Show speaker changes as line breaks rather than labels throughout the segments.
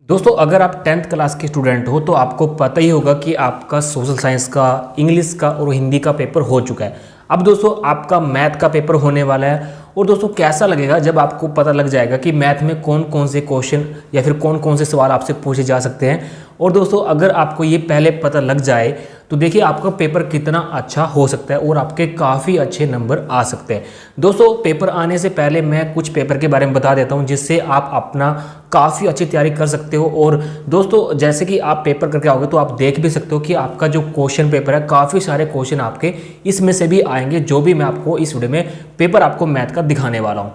दोस्तों अगर आप 10th क्लास के स्टूडेंट हो तो आपको पता ही होगा कि आपका सोशल साइंस का, इंग्लिश का और हिंदी का पेपर हो चुका है। अब दोस्तों आपका मैथ का पेपर होने वाला है। और दोस्तों कैसा लगेगा जब आपको पता लग जाएगा कि मैथ में कौन कौन से क्वेश्चन या फिर कौन कौन से सवाल आपसे पूछे जा सकते हैं। और दोस्तों अगर आपको ये पहले पता लग जाए तो देखिए आपका पेपर कितना अच्छा हो सकता है और आपके काफ़ी अच्छे नंबर आ सकते हैं। दोस्तों पेपर आने से पहले मैं कुछ पेपर के बारे में बता देता हूं जिससे आप अपना काफ़ी अच्छी तैयारी कर सकते हो। और दोस्तों जैसे कि आप पेपर करके आओगे तो आप देख भी सकते हो कि आपका जो क्वेश्चन पेपर है काफ़ी सारे क्वेश्चन आपके इसमें से भी आएंगे, जो भी मैं आपको इस वीडियो में पेपर आपको मैथ का दिखाने वाला हूँ।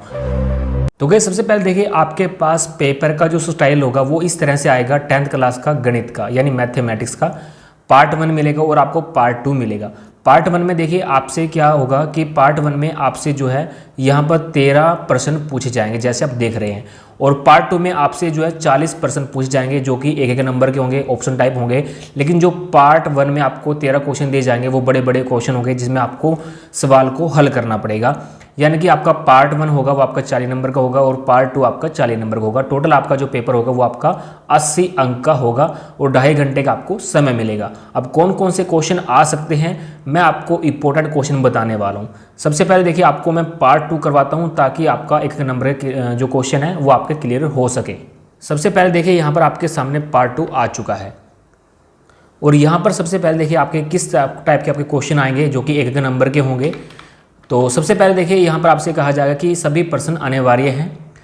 तो गाइस सबसे पहले देखिए आपके पास पेपर का जो स्टाइल होगा वो इस तरह से आएगा। 10th क्लास का गणित का यानी मैथमेटिक्स का पार्ट 1 मिलेगा और आपको पार्ट 2 मिलेगा। पार्ट 1 में देखिए आपसे क्या होगा कि पार्ट 1 में आपसे जो है यहाँ पर 13 प्रश्न पूछे जाएंगे जैसे आप देख रहे हैं। और पार्ट 2 में आपसे जो है 40 प्रश्न पूछे जाएंगे जो कि एक एक नंबर के होंगे, ऑप्शन टाइप होंगे। लेकिन जो पार्ट 1 में आपको 13 क्वेश्चन दिए जाएंगे वो बड़े बड़े क्वेश्चन होंगे जिसमें आपको सवाल को हल करना पड़ेगा। यानी कि आपका पार्ट 1 होगा वो आपका 40 नंबर का होगा और पार्ट 2 आपका 40 नंबर का होगा। टोटल आपका जो पेपर होगा वो आपका 80 अंक का होगा और 2.5 घंटे का आपको समय मिलेगा। अब कौन कौन से क्वेश्चन आ सकते हैं मैं आपको इंपॉर्टेंट क्वेश्चन बताने वाला हूँ। सबसे पहले देखिए आपको मैं पार्ट 2 करवाता हूँ ताकि आपका एक नंबर जो क्वेश्चन है वो आपके क्लियर हो सके। सबसे पहले देखिए यहाँ पर आपके सामने पार्ट 2 आ चुका है और यहाँ पर सबसे पहले देखिए आपके किस टाइप के आपके क्वेश्चन आएंगे जो कि एक नंबर के होंगे। तो सबसे पहले देखिए यहाँ पर आपसे कहा जाएगा कि सभी प्रश्न अनिवार्य हैं।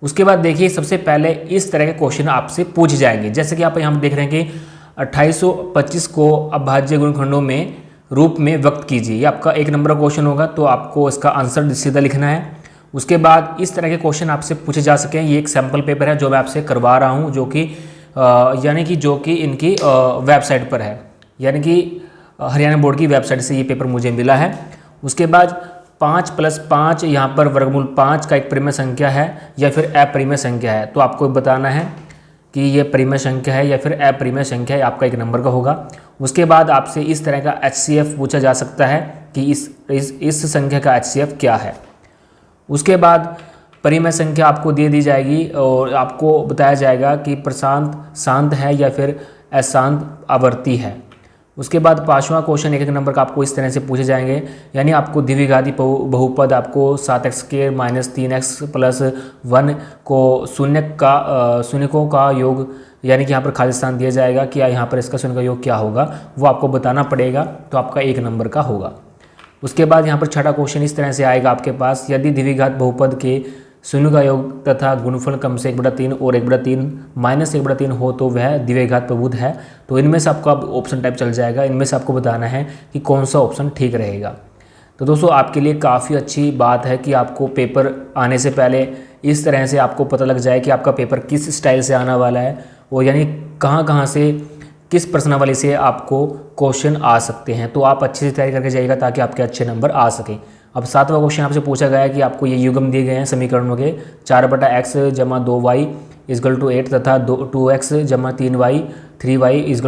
उसके बाद देखिए सबसे पहले इस तरह के क्वेश्चन आपसे पूछे जाएंगे जैसे कि आप यहाँ देख रहे हैं कि 2825 को अभाज्य गुणनखंडों में रूप में व्यक्त कीजिए। ये आपका एक नंबर का क्वेश्चन होगा तो आपको इसका आंसर सीधा लिखना है। उसके बाद इस तरह के क्वेश्चन आपसे पूछे जा सकें। ये एक सैम्पल पेपर है जो मैं आपसे करवा रहा हूँ जो कि इनकी वेबसाइट पर है, यानी कि हरियाणा बोर्ड की वेबसाइट से ये पेपर मुझे मिला है। उसके बाद 5+5 यहाँ पर वर्गमूल 5 का एक परिमेय संख्या है या फिर अपरिमेय संख्या है। तो आपको बताना है कि ये परिमेय संख्या है या फिर अपरिमेय संख्या है, आपका एक नंबर का होगा। उसके बाद आपसे इस तरह का HCF पूछा जा सकता है कि इस संख्या का HCF क्या है। उसके बाद परिमेय संख्या आपको दे दी जाएगी और आपको बताया जाएगा कि प्रशांत शांत है या फिर अशांत आवर्ती है। उसके बाद 5वां क्वेश्चन एक नंबर का आपको इस तरह से पूछे जाएंगे, यानी आपको द्विघाती बहुपद आपको 7x² - 3x + 1 को शून्यकों का योग, यानी कि यहाँ पर खाली स्थान दिया जाएगा कि यहाँ पर इसका शून्य का योग क्या होगा वो आपको बताना पड़ेगा, तो आपका एक नंबर का होगा। उसके बाद यहाँ पर 6वां क्वेश्चन इस तरह से आएगा आपके पास, यदि द्विघात बहुपद के शून्य का योग तथा गुणनफल कम से 1/3 और 1/3 - 1/3 हो तो वह द्विघात बहुपद है। तो इनमें से आपको ऑप्शन टाइप चल जाएगा, इनमें से आपको बताना है कि कौन सा ऑप्शन ठीक रहेगा। तो दोस्तों आपके लिए काफ़ी अच्छी बात है कि आपको पेपर आने से पहले इस तरह से आपको पता लग जाए कि आपका पेपर किस स्टाइल से आने वाला है और यानी कहाँ से किस प्रश्नावली से आपको क्वेश्चन आ सकते हैं। तो आप अच्छे से तैयारी करके जाइएगा ताकि आपके अच्छे नंबर आ सकें। अब 7वां क्वेश्चन आपसे पूछा गया है कि आपको ये युग्म दिए गए हैं समीकरणों के 4/x = 2y = 8 तथा 2x = 3y 3y =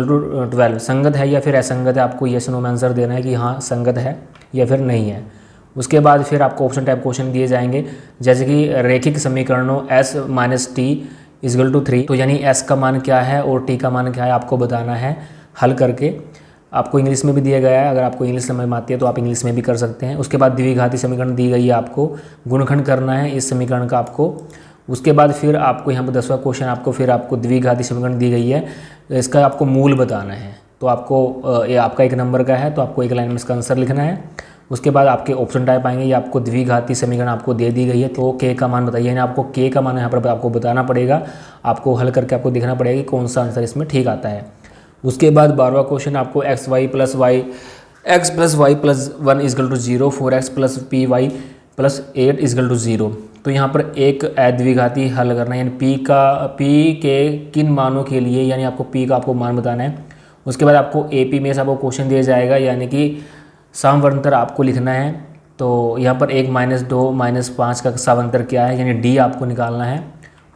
12 संगत है या फिर असंगत है। आपको यस नो में आंसर देना है कि हाँ संगत है या फिर नहीं है। उसके बाद फिर आपको ऑप्शन टाइप क्वेश्चन दिए जाएंगे जैसे कि रैखिक समीकरणों s - t = 3, तो यानी s का मान क्या है और t का मान क्या है आपको बताना है हल करके। आपको इंग्लिश में भी दिया गया है, अगर आपको इंग्लिश समझ में आती है तो आप इंग्लिश में भी कर सकते हैं। उसके बाद द्विघाती समीकरण दी गई है, आपको गुणनखंड करना है इस समीकरण का आपको। उसके बाद फिर आपको यहाँ पर 10वां क्वेश्चन आपको द्विघाती समीकरण दी गई है, इसका आपको मूल बताना है। तो आपको ये आपका एक नंबर का है तो आपको एक लाइन में इसका आंसर लिखना है। उसके बाद आपके ऑप्शन टाइप आएंगे, ये आपको द्विघाती समीकरण आपको दे दी गई है तो के का मान बताइए, यानी आपको के का मान यहाँ पर आपको बताना पड़ेगा। आपको हल करके आपको दिखना पड़ेगा कि कौन सा आंसर इसमें ठीक आता है। उसके बाद 12वां क्वेश्चन आपको x + y + 1 = 0 4x + py + 8 = 0। तो यहाँ पर एक अद्विघाती हल करना है, यानी p के किन मानों के लिए, यानी आपको p का आपको मान बताना है। उसके बाद आपको AP में से आपको क्वेश्चन दिया जाएगा, यानी कि सामवर्तर आपको लिखना है। तो यहाँ पर 1 - 2 - 5 का सामवर्तर क्या है, यानी D आपको निकालना है।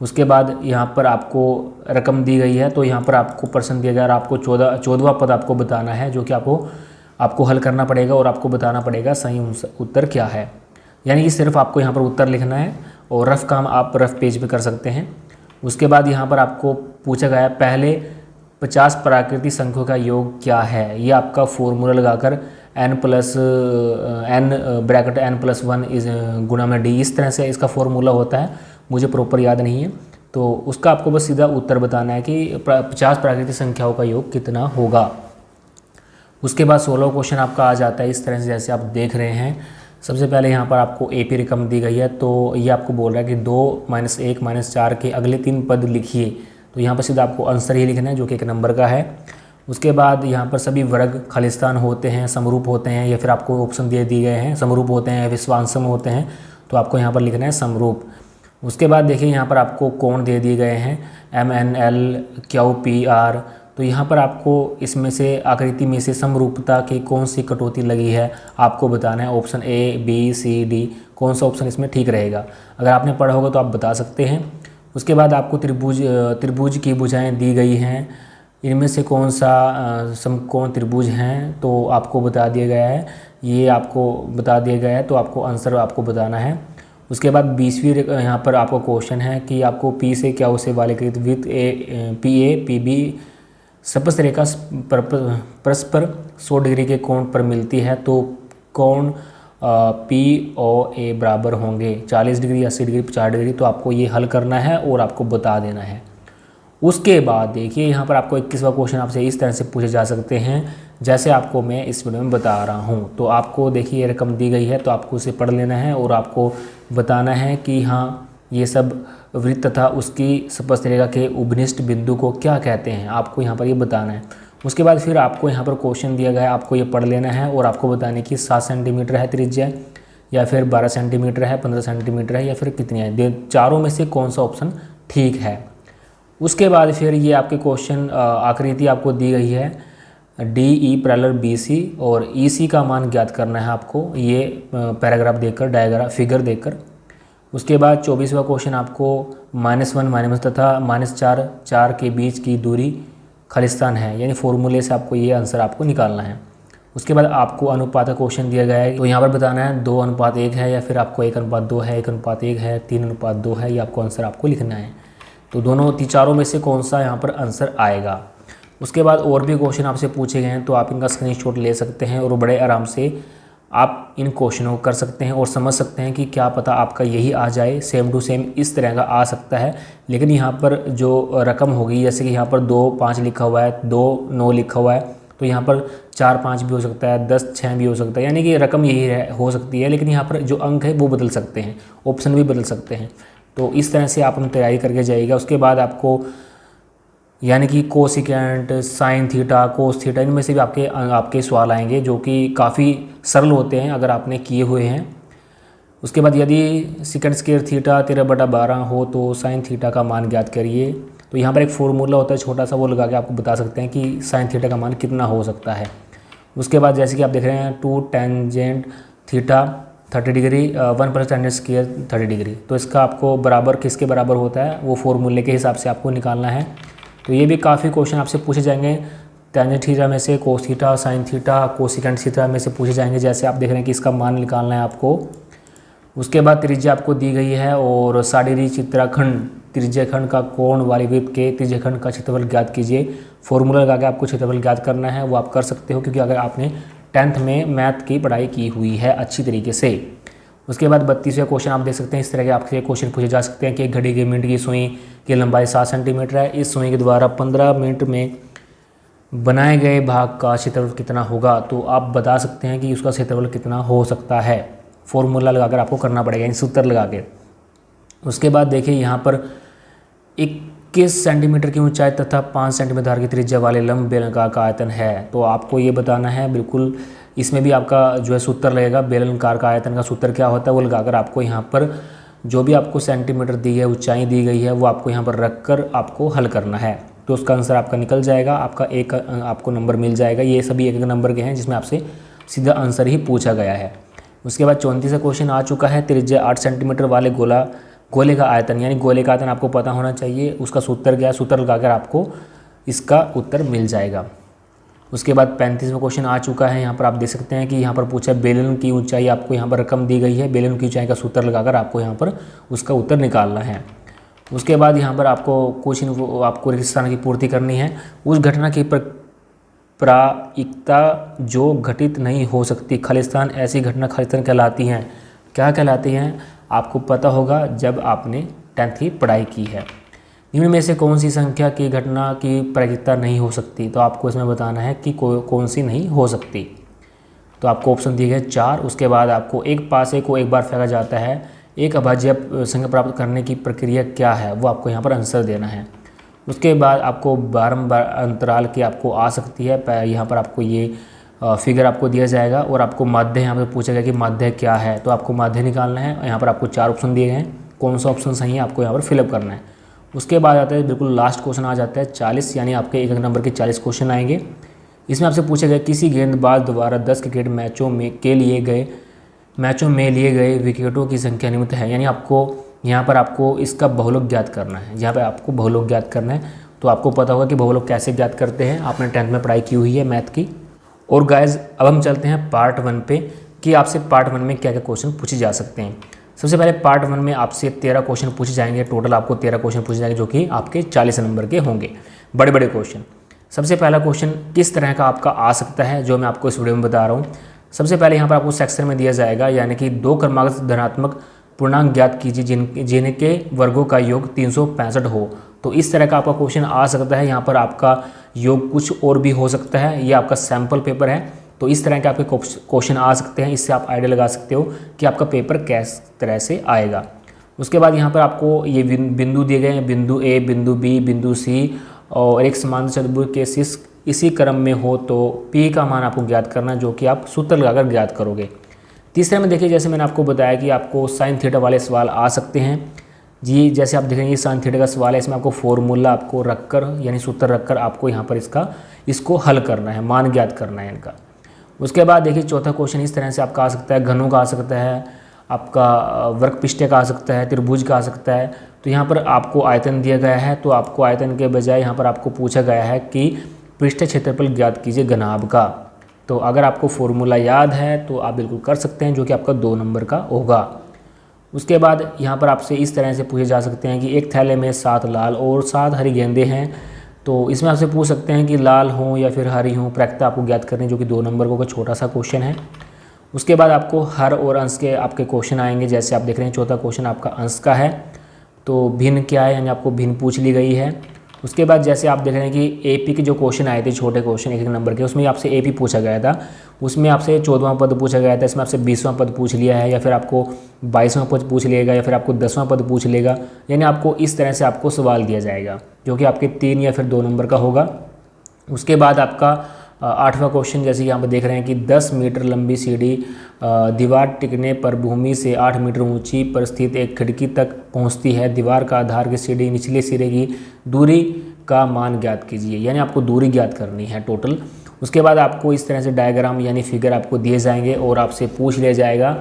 उसके बाद यहाँ पर आपको रकम दी गई है तो यहाँ पर आपको प्रश्न दिया गया और आपको 14वां पद आपको बताना है जो कि आपको हल करना पड़ेगा और आपको बताना पड़ेगा सही उत्तर क्या है। यानी कि सिर्फ आपको यहाँ पर उत्तर लिखना है और रफ काम आप रफ पेज पे कर सकते हैं। उसके बाद यहाँ पर आपको पूछा गया है पहले 50 प्राकृतिक संख्याओं का योग क्या है। ये आपका फॉर्मूला लगाकर n plus n bracket n+1 इस गुणा में d, इस तरह से इसका फॉर्मूला होता है, मुझे प्रॉपर याद नहीं है। तो उसका आपको बस सीधा उत्तर बताना है कि 50 प्राकृतिक संख्याओं का योग कितना होगा। उसके बाद 16वां क्वेश्चन आपका आ जाता है इस तरह से, जैसे आप देख रहे हैं। सबसे पहले यहाँ पर आपको AP रकम दी गई है, तो ये आपको बोल रहा है कि 2 -1 -4 के अगले 3 पद लिखिए। तो यहाँ पर सीधा आपको आंसर ही लिखना है जो कि 1 नंबर का है। उसके बाद यहाँ पर सभी वर्ग खालिस्तान होते हैं, समरूप होते हैं, या फिर आपको ऑप्शन दिए गए हैं समरूप होते हैं, विश्वांसम होते हैं, तो आपको यहाँ पर लिखना है समरूप। उसके बाद देखिए यहाँ पर आपको कोण दे दिए गए हैं MNL QPR। तो यहाँ पर आपको इसमें से आकृति में से समरूपता की कौन सी कटौती लगी है आपको बताना है। Option A B C D कौन सा ऑप्शन इसमें ठीक रहेगा। अगर आपने पढ़ा होगा तो आप बता सकते हैं। उसके बाद आपको त्रिभुज की भुजाएं दी गई हैं, इनमें से कौन सा समकोण त्रिभुज हैं तो आपको बता दिया गया है, ये आपको बता दिया गया है, तो आपको आंसर आपको बताना है। उसके बाद 20वीं यहाँ पर आपको क्वेश्चन है कि आपको P से क्या उसे वालीकृत वृत्त PA PB स्पर्श रेखा परस्पर 100 डिग्री के कोण पर मिलती है, तो कोण POA बराबर होंगे 40 डिग्री, 80 डिग्री, 50 डिग्री। तो आपको ये हल करना है और आपको बता देना है। उसके बाद देखिए यहाँ पर आपको 21वां क्वेश्चन आपसे इस तरह से पूछे जा सकते हैं जैसे आपको मैं इस वीडियो में बता रहा हूँ। तो आपको देखिए ये रकम दी गई है, तो आपको उसे पढ़ लेना है और आपको बताना है कि हाँ ये सब वृत्त तथा उसकी स्पर्श रेखा के उपनिष्ठ बिंदु को क्या कहते हैं, आपको यहाँ पर ये बताना है। उसके बाद फिर आपको यहाँ पर क्वेश्चन दिया गया है, आपको ये पढ़ लेना है और आपको बताने की 7 सेंटीमीटर है त्रिज्या, या फिर 12 सेंटीमीटर है, 15 सेंटीमीटर है, या फिर कितनी है, चारों में से कौन सा ऑप्शन ठीक है। उसके बाद फिर ये आपके क्वेश्चन आकृति आपको दी गई है DE पैरेलल BC और EC का मान ज्ञात करना है आपको, ये पैराग्राफ देखकर, डायग्राम फिगर देखकर। उसके बाद 24वां क्वेश्चन आपको -1 तथा -4 के बीच की दूरी खालिस्तान है, यानी फॉर्मूले से आपको ये आंसर आपको निकालना है। उसके बाद आपको अनुपात का क्वेश्चन दिया गया है, तो यहाँ पर बताना है 2:1 है, या फिर आपको 1:2 है, 1:1 है, 3:2 है, ये आपको आंसर आपको लिखना है। तो दोनों चारों में से कौन सा यहाँ पर आंसर आएगा। उसके बाद और भी क्वेश्चन आपसे पूछे गए हैं, तो आप इनका स्क्रीनशॉट ले सकते हैं और बड़े आराम से आप इन क्वेश्चनों को कर सकते हैं और समझ सकते हैं कि क्या पता आपका यही आ जाए, सेम टू सेम इस तरह का आ सकता है। लेकिन यहाँ पर जो रकम होगी, जैसे कि यहाँ पर 2 5 लिखा हुआ है, 2 9 लिखा हुआ है, तो यहाँ पर 4 5 भी हो सकता है, 10 6 भी हो सकता है, यानी कि रकम यही हो सकती है। लेकिन यहाँ पर जो अंक है वो बदल सकते हैं, ऑप्शन भी बदल सकते हैं। तो इस तरह से आप हम तैयारी करके जाइएगा। उसके बाद आपको यानी कि cosecant, sine theta, cos theta, इनमें से भी आपके सवाल आएंगे जो कि काफ़ी सरल होते हैं अगर आपने किए हुए हैं। उसके बाद यदि सेकंड स्क्वायर थीटा 13/12 हो तो साइन थीटा का मान ज्ञात करिए। तो यहाँ पर एक फॉर्मूला होता है छोटा सा, वो लगा के आपको बता सकते हैं कि साइन थीटा का मान कितना हो सकता है। उसके बाद जैसे कि आप देख रहे हैं 2 tangent theta 30 degree 1 + tangent square 30 degree, तो इसका आपको बराबर किसके बराबर होता है वो फॉर्मूले के हिसाब से आपको निकालना है। तो ये भी काफ़ी क्वेश्चन आपसे पूछे जाएंगे। टेंजेंट थीटा में से cos theta, sine theta, cosecant theta में से पूछे जाएंगे, जैसे आप देख रहे हैं कि इसका मान निकालना है आपको। उसके बाद त्रिज्या आपको दी गई है और साडीरी चित्राखंड त्रिज्याखंड का कोण वाले वृत्त के त्रिज्याखंड का क्षेत्रफल ज्ञात कीजिए। फॉर्मूला लगा के आपको क्षेत्रफल ज्ञात करना है, वो आप कर सकते हो क्योंकि अगर आपने 10th में मैथ की पढ़ाई की हुई है अच्छी तरीके से। उसके बाद 32वां क्वेश्चन आप देख सकते हैं, इस तरह के आपसे क्वेश्चन पूछे जा सकते हैं कि एक घड़ी के मिनट की सुई की लंबाई 7 सेंटीमीटर है, इस सुई के द्वारा 15 मिनट में बनाए गए भाग का क्षेत्रफल कितना होगा। तो आप बता सकते हैं कि उसका क्षेत्रफल कितना हो सकता है, फॉर्मूला लगाकर आपको करना पड़ेगा, यानी सूत्र लगा के। उसके बाद देखिए यहाँ पर 21 सेंटीमीटर की ऊंचाई तथा 5 सेंटीमीटर धार की त्रिज्या वाले लंब बेलनाकार का आयतन है। तो आपको ये बताना है, बिल्कुल इसमें भी आपका जो है सूत्र लगेगा, बेलनाकार का आयतन का सूत्र क्या होता है वो लगाकर आपको यहाँ पर जो भी आपको सेंटीमीटर दी है, ऊंचाई दी गई है, वो आपको यहाँ पर रख कर आपको हल करना है। तो उसका आंसर आपका निकल जाएगा, आपका एक आपको नंबर मिल जाएगा। ये सभी एक नंबर के हैं जिसमें आपसे सीधा आंसर ही पूछा गया है। उसके बाद 34वां क्वेश्चन आ चुका है, त्रिज्या 8 सेंटीमीटर वाले गोले का आयतन, यानी गोले का आयतन आपको पता होना चाहिए, उसका सूत्र क्या है, सूत्र लगाकर आपको इसका उत्तर मिल जाएगा। उसके बाद 35वां क्वेश्चन आ चुका है, यहाँ पर आप देख सकते हैं कि यहाँ पर पूछा बेलन की ऊंचाई, आपको यहाँ पर रकम दी गई है, बेलन की ऊंचाई का सूत्र लगाकर आपको यहाँ पर उसका उत्तर निकालना है। उसके बाद यहाँ पर आपको कुछ आपको रिक्त स्थान की पूर्ति करनी है। उस घटना की प्रायिकता जो घटित नहीं हो सकती, खालिस्तान, ऐसी घटना खालिस्तान कहलाती हैं। क्या कहलाती हैं आपको पता होगा जब आपने 10th की पढ़ाई की है। निम्न में से कौन सी संख्या की घटना की प्रायिकता नहीं हो सकती, तो आपको इसमें बताना है कि कौन सी नहीं हो सकती। तो आपको ऑप्शन दिए गए 4। उसके बाद आपको एक पासे को एक बार फेंका जाता है, एक अभाज्य संख्या प्राप्त करने की प्रक्रिया क्या है, वो आपको यहाँ पर आंसर देना है। उसके बाद आपको बारंबार अंतराल की आपको आ सकती है, यहाँ पर आपको ये फिगर आपको दिया जाएगा और आपको माध्य यहाँ पर पूछा गया कि माध्य क्या है, तो आपको माध्य निकालना है। यहाँ पर आपको 4 ऑप्शन दिए गए हैं, कौन सा ऑप्शन सही है आपको यहाँ पर फिलअप करना है। उसके बाद आता है बिल्कुल लास्ट क्वेश्चन आ जाता है 40, यानी आपके 1 नंबर के 40 क्वेश्चन आएंगे। इसमें आपसे पूछा गया किसी गेंदबाज द्वारा 10 क्रिकेट मैचों में लिए गए विकेटों की संख्या निम्नलिखित है, यानी आपको यहाँ पर आपको इसका बहुलक ज्ञात करना है। यहाँ पर आपको बहुलक ज्ञात करना है, तो आपको पता होगा कि बहुलक कैसे ज्ञात करते हैं, आपने 10th में पढ़ाई की हुई है मैथ की। और गाइज अब हम चलते हैं पार्ट 1 पे कि आपसे पार्ट 1 में क्या क्या क्वेश्चन पूछे जा सकते हैं। सबसे पहले पार्ट 1 में आपसे 13 क्वेश्चन पूछे जाएंगे, टोटल आपको 13 क्वेश्चन पूछे जाएंगे जो कि आपके 40 नंबर के होंगे, बड़े बड़े क्वेश्चन। सबसे पहला क्वेश्चन किस तरह का आपका आ सकता है जो मैं आपको इस वीडियो में बता रहा हूँ। सबसे पहले यहाँ पर आपको सेक्शन में दिया जाएगा, यानी कि 2 क्रमागत धनात्मक पूर्णांक ज्ञात कीजिए जिनके वर्गों का योग 365 हो। तो इस तरह का आपका क्वेश्चन आ सकता है। यहाँ पर आपका योग कुछ और भी हो सकता है, ये आपका सैम्पल पेपर है, तो इस तरह के आपके क्वेश्चन आ सकते हैं। इससे आप आइडिया लगा सकते हो कि आपका पेपर किस तरह से आएगा। उसके बाद यहाँ पर आपको ये बिंदु दिए गए हैं, बिंदु ए, बिंदु बी, बिंदु सी, और एक समांतर चतुर्भुज के इसी क्रम में हो तो पी का मान आपको ज्ञात करना, जो कि आप सूत्र लगाकर ज्ञात करोगे। तीसरे में देखिए, जैसे मैंने आपको बताया कि आपको साइन थीटा वाले सवाल आ सकते हैं जी। जैसे आप देखेंगे साइन थीटा का सवाल है, इसमें आपको फॉर्मूला आपको रखकर यानी सूत्र रखकर आपको यहाँ पर इसको हल करना है, मान ज्ञात करना है इनका। उसके बाद देखिए चौथा क्वेश्चन इस तरह से आपका आ सकता है, घनों का आ सकता है, आपका वर्गपृष्ठ का आ सकता है, त्रिभुज का आ सकता है। तो यहाँ पर आपको आयतन दिया गया है, तो आपको आयतन के बजाय यहाँ पर आपको पूछा गया है कि पृष्ठ क्षेत्रफल ज्ञात कीजिए घनाभ का। तो अगर आपको फॉर्मूला याद है तो आप बिल्कुल कर सकते हैं, जो कि आपका 2 नंबर का होगा। उसके बाद यहाँ पर आपसे इस तरह से पूछे जा सकते हैं कि एक थैले में 7 लाल और 7 हरी गेंदें हैं, तो इसमें आपसे पूछ सकते हैं कि लाल हों या फिर हरी हों, प्रायिकता आपको ज्ञात करनी, जो कि 2 नंबर का छोटा सा क्वेश्चन है। उसके बाद आपको हर और अंश के आपके क्वेश्चन आएंगे, जैसे आप देख रहे हैं चौथा क्वेश्चन आपका अंश का है, तो भिन्न क्या है, यानी आपको भिन्न पूछ ली गई है। उसके बाद जैसे आप देख रहे हैं कि एपी के जो क्वेश्चन आए थे, छोटे क्वेश्चन 1 नंबर के, उसमें आपसे एपी पूछा गया था, उसमें आपसे 14वां पद पूछा गया था, इसमें आपसे 20वां पद पूछ लिया है, या फिर आपको 22वां पद पूछ लेगा, या फिर आपको 10वां पद पूछ लेगा, यानी आपको इस तरह से आपको सवाल दिया जाएगा, जो कि आपके 3 या फिर 2 नंबर का होगा। उसके बाद आपका 8वां क्वेश्चन, जैसे यहाँ पर देख रहे हैं कि 10 मीटर लंबी सीढ़ी दीवार टिकने पर भूमि से 8 मीटर ऊंची पर स्थित एक खिड़की तक पहुँचती है। दीवार का आधार की सीढ़ी निचले सिरे की दूरी का मान ज्ञात कीजिए, यानी आपको दूरी ज्ञात करनी है टोटल। उसके बाद आपको इस तरह से डायग्राम यानी फिगर आपको दिए जाएंगे और आपसे पूछ लिया जाएगा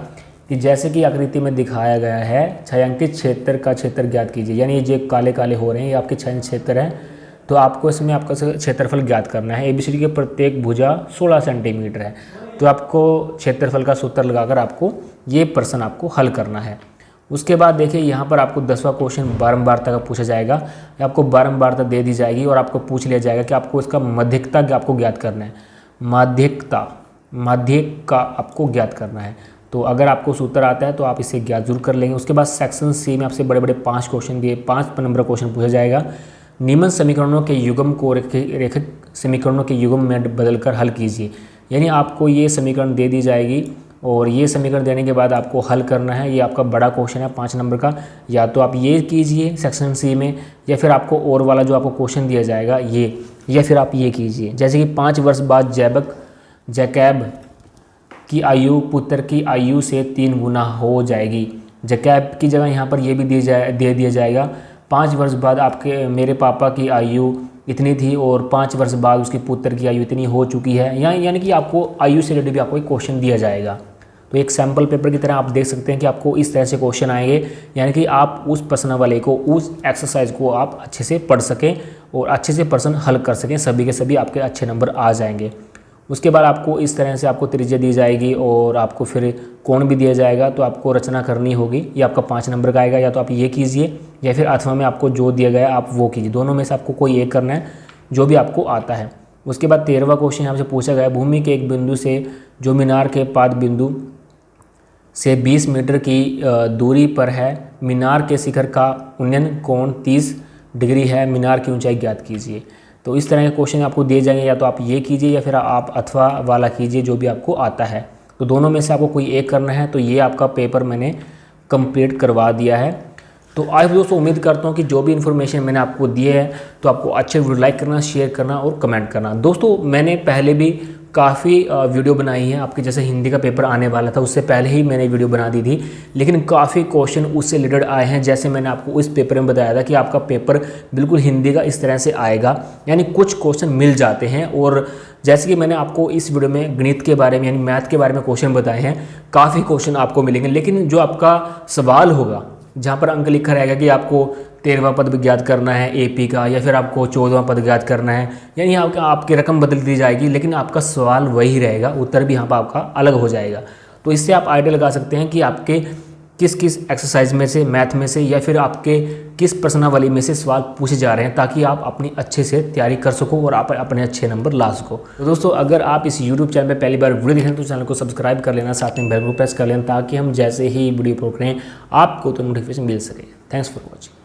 कि जैसे कि आकृति में दिखाया गया है, छायांकित क्षेत्र का क्षेत्र ज्ञात कीजिए, यानी ये जो काले काले हो रहे हैं ये आपके छायांकित क्षेत्र हैं, तो आपको इसमें आपका क्षेत्रफल ज्ञात करना है। एबीसीडी के प्रत्येक भुजा 16 सेंटीमीटर है, तो आपको क्षेत्रफल का सूत्र लगाकर आपको ये प्रश्न आपको हल करना है। उसके बाद देखिए यहाँ पर आपको 10वां क्वेश्चन बारंबारता का पूछा जाएगा, आपको बारंबारता दे दी जाएगी और आपको पूछ लिया जाएगा कि आपको इसका माध्यिकता आपको ज्ञात करना है, माध्यिक का आपको ज्ञात करना है। तो अगर आपको सूत्र आता है तो आप इसे ज्ञात जरूर कर लेंगे। उसके बाद सेक्शन सी में आपसे बड़े बड़े 5 क्वेश्चन दिए, 5 नंबर क्वेश्चन पूछा जाएगा। निम्न समीकरणों के युग्म को रेखित समीकरणों के युग्म में बदलकर हल कीजिए, यानी आपको ये समीकरण दे दी जाएगी और ये समीकरण देने के बाद आपको हल करना है। ये आपका बड़ा क्वेश्चन है 5 नंबर का, या तो आप ये कीजिए सेक्शन सी में, या फिर आपको और वाला जो आपको क्वेश्चन दिया जाएगा ये, या फिर आप ये कीजिए। जैसे कि 5 वर्ष बाद जैकब की आयु पुत्र की आयु से 3 गुना हो जाएगी। जैकब की जगह यहाँ पर ये भी दे दिया जाएगा 5 वर्ष बाद आपके मेरे पापा की आयु इतनी थी और 5 वर्ष बाद उसके पुत्र की आयु इतनी हो चुकी है, यानी कि आपको आयु से रिलेटेड भी आपको एक क्वेश्चन दिया जाएगा। तो एक सैम्पल पेपर की तरह आप देख सकते हैं कि आपको इस तरह से क्वेश्चन आएंगे, यानी कि आप उस प्रश्न वाले को, उस एक्सरसाइज को आप अच्छे से पढ़ सकें और अच्छे से प्रश्न हल कर सकें, सभी के सभी आपके अच्छे नंबर आ जाएंगे। उसके बाद आपको इस तरह से आपको त्रिज्या दी जाएगी और आपको फिर कोण भी दिया जाएगा। तो आपको रचना करनी होगी, ये आपका 5 नंबर का आएगा। या तो आप ये कीजिए या फिर अथवा में आपको जो दिया गया है आप वो कीजिए, दोनों में से आपको कोई एक करना है जो भी आपको आता है। उसके बाद 13वां क्वेश्चन यहाँ से पूछा गया है, भूमि के एक बिंदु से जो मीनार के पाद बिंदु से 20 मीटर की दूरी पर है, मीनार के शिखर का उन्नयन कोण 30 डिग्री है, मीनार की ऊंचाई ज्ञात कीजिए। तो इस तरह के क्वेश्चन आपको दिए जाएंगे, या तो आप ये कीजिए या फिर आप अथवा वाला कीजिए, जो भी आपको आता है। तो दोनों में से आपको कोई एक करना है। तो ये आपका पेपर मैंने कंप्लीट करवा दिया है। तो आज दोस्तों उम्मीद करता हूँ कि जो भी इन्फॉर्मेशन मैंने आपको दी है तो आपको अच्छे वीडियो लाइक करना, शेयर करना और कमेंट करना। दोस्तों मैंने पहले भी काफ़ी वीडियो बनाई है, आपके जैसे हिंदी का पेपर आने वाला था उससे पहले ही मैंने वीडियो बना दी थी, लेकिन काफ़ी क्वेश्चन उससे रिलेटेड आए हैं। जैसे मैंने आपको इस पेपर में बताया था कि आपका पेपर बिल्कुल हिंदी का इस तरह से आएगा, यानी कुछ क्वेश्चन मिल जाते हैं। और जैसे कि मैंने आपको इस वीडियो में गणित के बारे में यानी मैथ के बारे में क्वेश्चन बताए हैं, काफ़ी क्वेश्चन आपको मिलेंगे, लेकिन जो आपका सवाल होगा जहाँ पर अंक लिखा रहेगा कि आपको 13वां पद ज्ञात करना है एपी का, या फिर आपको 14वां पद ज्ञात करना है, यानी आपकी रकम बदल दी जाएगी, लेकिन आपका सवाल वही रहेगा, उत्तर भी यहाँ पर आपका अलग हो जाएगा। तो इससे आप आइडिया लगा सकते हैं कि आपके किस किस एक्सरसाइज में से, मैथ में से, या फिर आपके किस प्रश्नावली में से सवाल पूछे जा रहे हैं, ताकि आप अपनी अच्छे से तैयारी कर सको और आप अपने अच्छे नंबर ला सको। तो दोस्तों अगर आप इस यूट्यूब चैनल पर पहली बार वीडियो देखें तो चैनल को सब्सक्राइब कर लेना, साथ में बेल को प्रेस कर लेना, ताकि हम जैसे ही वीडियो अपलोड करें आपको तो नोटिफिकेशन मिल सके। Thanks for watching.